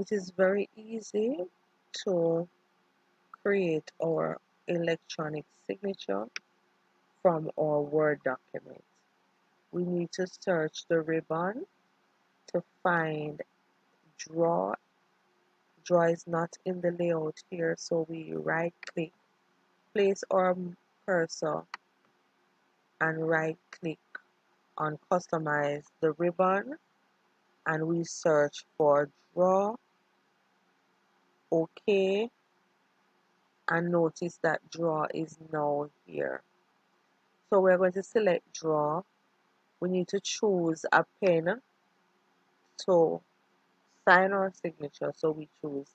It is very easy to create our electronic signature from our Word document. We need to search the ribbon to find draw. Draw is not in the layout here, so we right click, place our cursor and right click on customize the ribbon, and we search for draw. OK, and notice that draw is now here. So we're going to select draw. We need to choose a pen to sign our signature. So we choose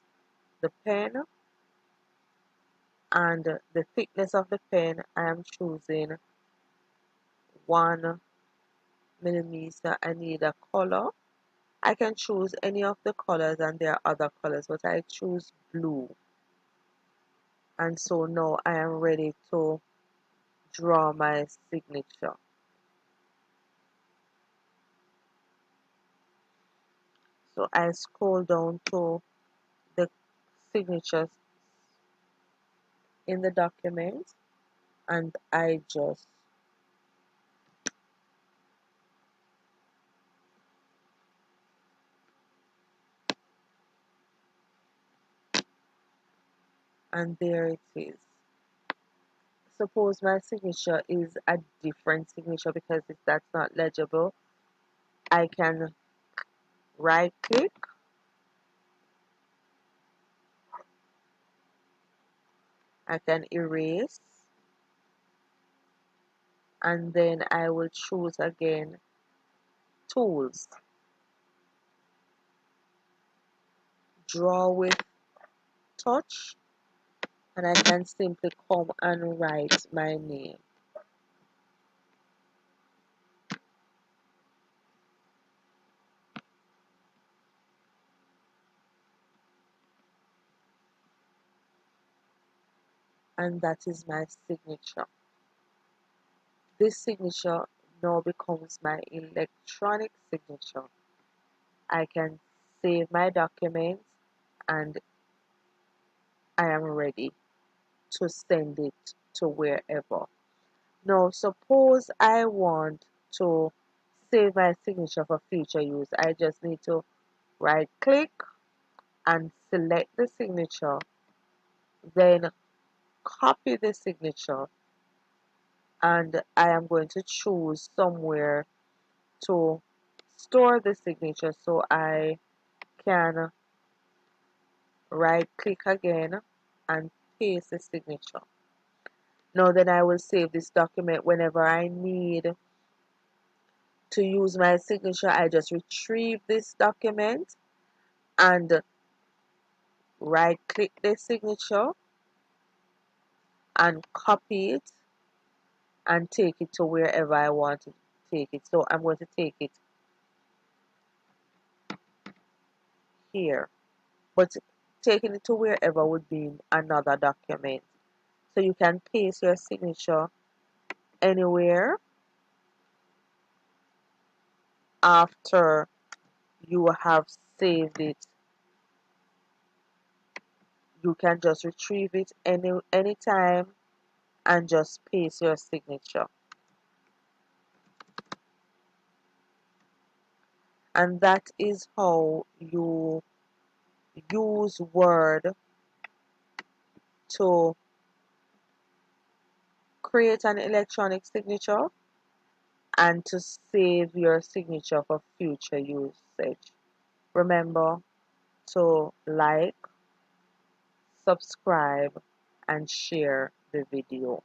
the pen, and the thickness of the pen I am choosing 1 millimeter. I need a color. I can choose any of the colors, and there are other colors, but I choose blue. And so now I am ready to draw my signature. So I scroll down to the signatures in the document, and I just and there it is. Suppose my signature is a different signature, because if that's not legible, I can right click, I can erase, and then I will choose again tools, draw with touch, and I can simply come and write my name. And that is my signature. This signature now becomes my electronic signature. I can save my documents, and I am ready to send it to wherever. Now, suppose I want to save my signature for future use. I just need to right click and select the signature, then copy the signature, and I am going to choose somewhere to store the signature, so I can right click again and paste the signature. Now then I will save this document. Whenever I need to use my signature, I just retrieve this document and right click the signature and copy it and take it to wherever I want to take it. So I'm going to take it here, but taking it to wherever would be another document. So you can paste your signature anywhere after you have saved it. You can just retrieve it anytime and just paste your signature. And that is how you use Word to create an electronic signature and to save your signature for future usage. Remember to like, subscribe, and share the video.